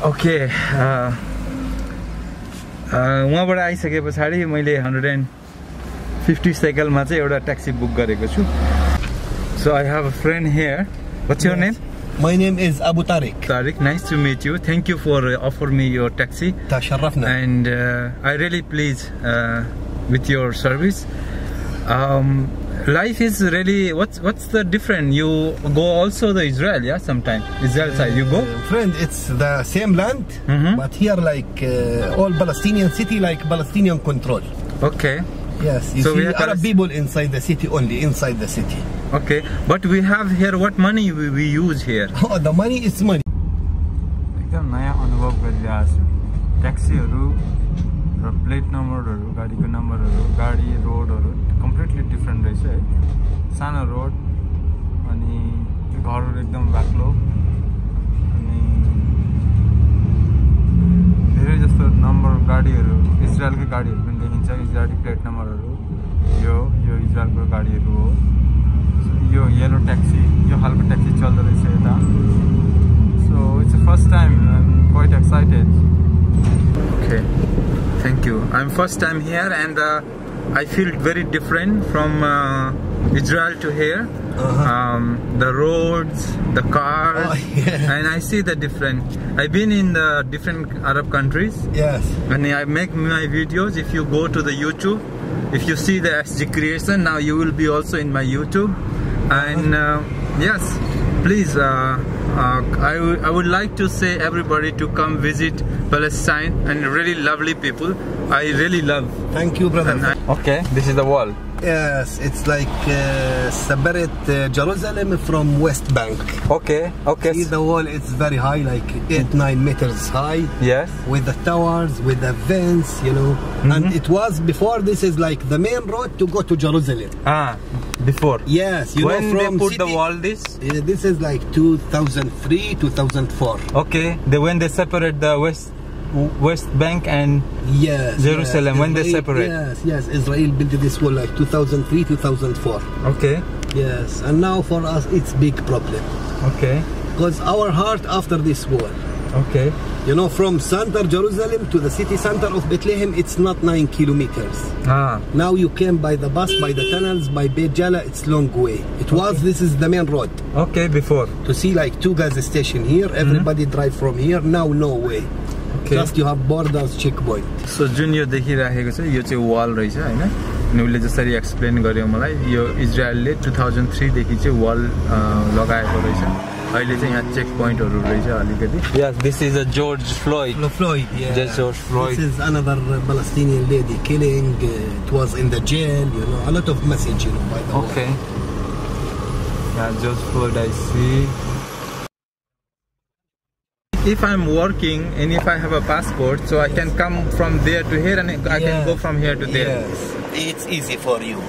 Okay. वहाँबाट आइसके पछाडि मैले 150 साइकलमा चाहिँ एउटा ट्याक्सी बुक गरेको छु. So I have a friend here. What's your name? My name is Abu Tariq. Tariq, nice to meet you. Thank you for offering me your taxi. تشرفنا. And I really pleased with your service. Life is really what's the difference? You go also the Israel, yeah? Sometime Israel side you go. Friend, it's the same land, but here like all Palestinian city like Palestinian control. Okay. Yes, you see Arab people inside the city, only inside the city. Okay, but we have here what money we use here. Oh, the money is money. एकदम नयाँ अनुभव गरिरहेको छु. ट्याक्सीहरु र plate नम्बरहरु, गाडीको नम्बरहरु, गाडी रोडहरु completely different रहेछ है. सानो रोड अनि घरहरु एकदम बाक्लो अनि धेरै जस्तो नम्बर गाडीहरु इजरायलको गाडीहरु पनि देखिन्छ. इजरायली प्लेट नम्बरहरु यो इजरायलको गाडीहरु हो. यो येलो ट्याक्सी यो खालको ट्याक्सी चल्दै रहेछ यता. So it's the first time. I'm quite excited. Okay, thank you. I'm first time here and I feel very different from Israel to here. The roads, the cars, and I see the different. I've been in the different Arab countries. Yes. And I make my videos. If you go to the YouTube, if you see the SG creation, now you will be also in my YouTube. And yes, please. I would like to say everybody to come visit Palestine and really lovely people. I really love. Thank you, brother. Okay, this is the wall. Yes, it's like separate Jerusalem from West Bank. Okay, okay. See the wall, it's very high, like 8-9 meters high. Yes. With the towers, with the vents, you know. And it was before, this is like the main road to go to Jerusalem. Before. Yes, you when know from they put city, the wall this? This is like 2003, 2004. Okay, when they separate the West Bank and Jerusalem, yes, when they separate? Yes, Israel built this wall like 2003, 2004. Okay. Yes, and now for us it's big problem. Okay. Because our heart after this wall. Okay. You know, from center Jerusalem to the city center of Bethlehem, it's not 9 kilometers. Now you came by the bus, by the tunnels, by Beit Jala, it's long way. It was, this is the main road. Okay, before. To see like 2 gas station here, everybody drive from here, now no way. Okay. Just you have borders checkpoint. So जुन यो देखिराखेको छ यो चाहिँ wall रहेछ हैन. अनि उले जसरी explain गर्यो मलाई यो इजरायलले 2003 देखि चाहिँ wall लगाएको रहेछ. अहिले चाहिँ यहाँ चेक पोइन्टहरु रहेछ अलिकति. Yes, this is a George Floyd. Yeah. George Floyd. This is another Palestinian lady killing. It was in the jail, you know, a lot of message, you know, by the way. Okay. Yeah, George Floyd I see. If I'm working and if I have a passport, so I can come from there to here and I can go from here to there. Yes, it's easy for you.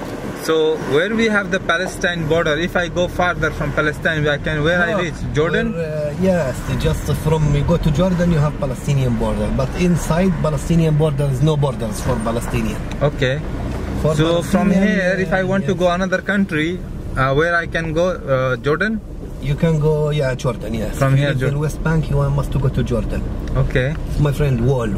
So where we have the Palestine border, if I go farther from Palestine, I reach Jordan? Yes, just from you go to Jordan, you have Palestinian border. But inside Palestinian border, there is no borders for Palestinian. Okay. So from here, if I want to go another country, where I can go, Jordan? You can go, Jordan, yes. From here, in West Bank, you must go to Jordan. Okay. My friend, wall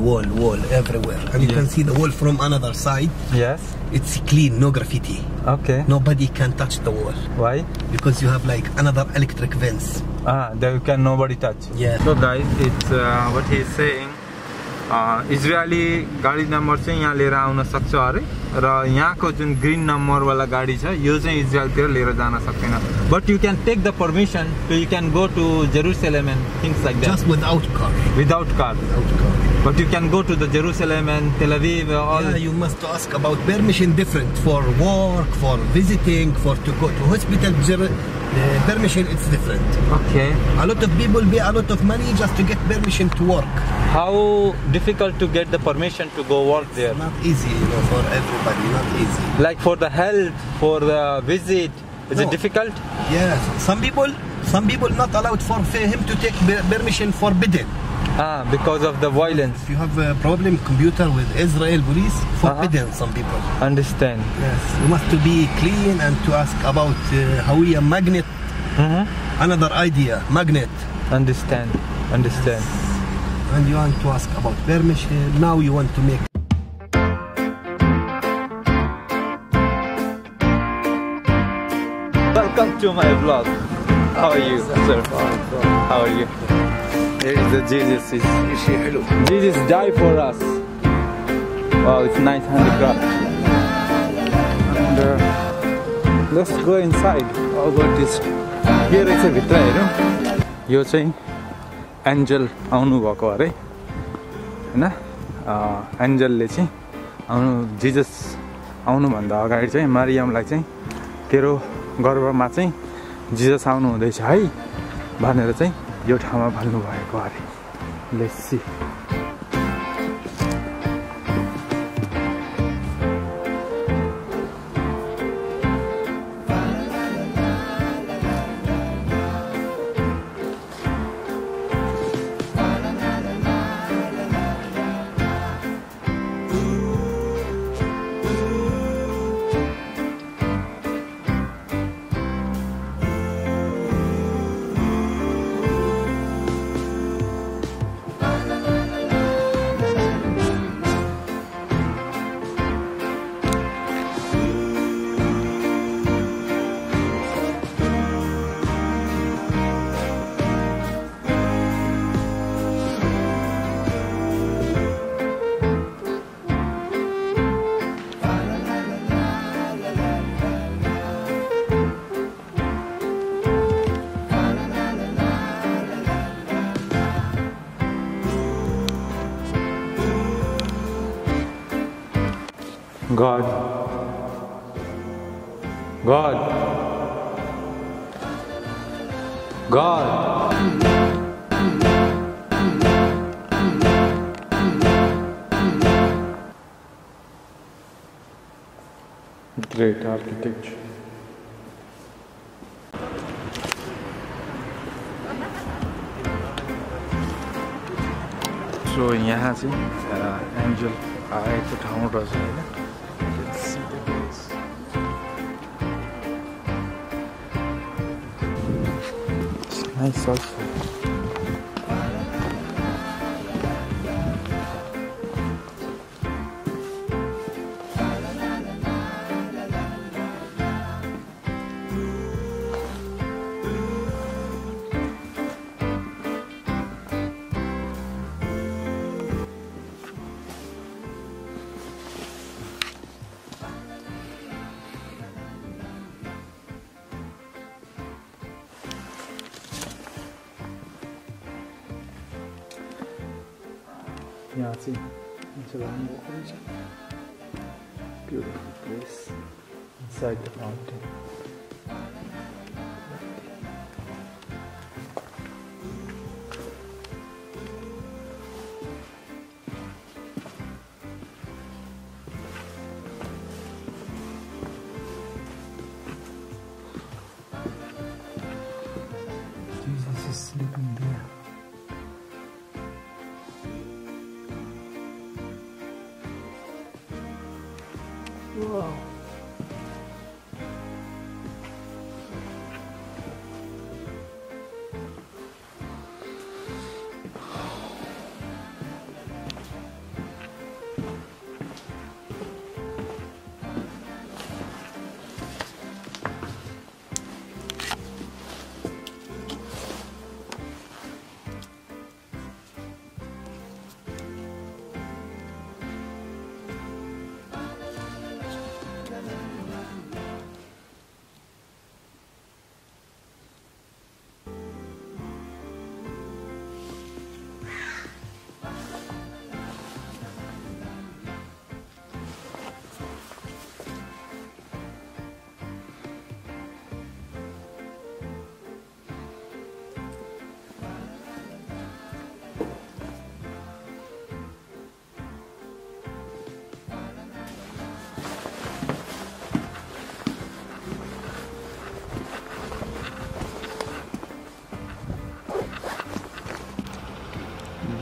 everywhere. And you can see the wall from another side. Yes. It's clean, no graffiti. Okay. Nobody can touch the wall. Why? Because you have like another electric vents. There can nobody touch. Yeah. So guys, it's what he is saying. Israeli गाडी number चाहिँ यहाँ लिएर आउन सक्छ अरे र यहाँको जुन green number वाला गाडी छ यो चाहिँ इजरायलतिर लिएर जान सक्दैन. But you can take the permission, so you can go to Jerusalem and things like that. Just without car. Without car. But you can go to the Jerusalem and Tel-Aviv. Yeah, you must ask about permission different for work, for visiting, for to go to hospital. Permission it's different. Okay. A lot of people pay a lot of money just to get permission to work. How difficult to get the permission to go work there? It's not easy, you know, for everybody. Not easy. Like for the health, for the visit, is it difficult? Yes. Some people not allowed for him to take permission forbidden. Because of the violence. If you have a problem computer with Israel police, forbidden some people. Understand. Yes. You must to be clean and to ask about how we a magnet. Another idea, magnet. Understand. and you want to ask about permission. Now you want to make. Welcome to my vlog. How are you, sir? How are you? Here is the Jesus. Jesus died for us. Wow, it's nice handicraft. And let's go inside. How about this? Here is a भित्र हेरौँ. यो चाहिँ angel आउनु भएको अरे हैन. एन्जलले चाहिँ Jesus आउनु भन्दा अगाडि चाहिँ मरियमलाई चाहिँ तेरो गर्भमा चाहिँ जिजस आउनु हुँदैछ है भनेर चाहिँ यो ठाउँमा भन्नु भएको अरे. Let's see. God. Great architecture. So यहाँ चाहिँ एन्जल आएको ठाउँ रहेछ हैन. Let's see the place. It's nice also. यहाँ चाहिँ beautiful place inside the mountain. Jesus is sleeping there. Wow.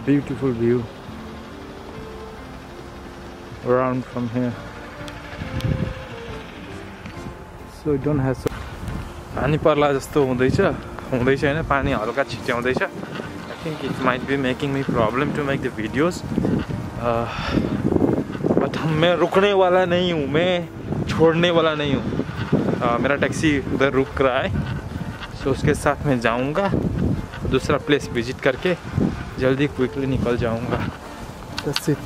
Beautiful view around from here. So don't have so. पानी पर्ला जस्तो हुँदैछ हैन. पानी हल्का छिट्याउँदैछ. think it might be making me problem to make the videos. But मैं रुकने वाला नहीं हूँ, मैं छोड़ने वाला नहीं हूँ। मेरा टैक्सी उधर रुक रहा है, so उसके साथ मैं जाऊँगा, दूसरा प्लेस विजिट करके जल्दी क्विकली निकल जाऊँगा। That's it.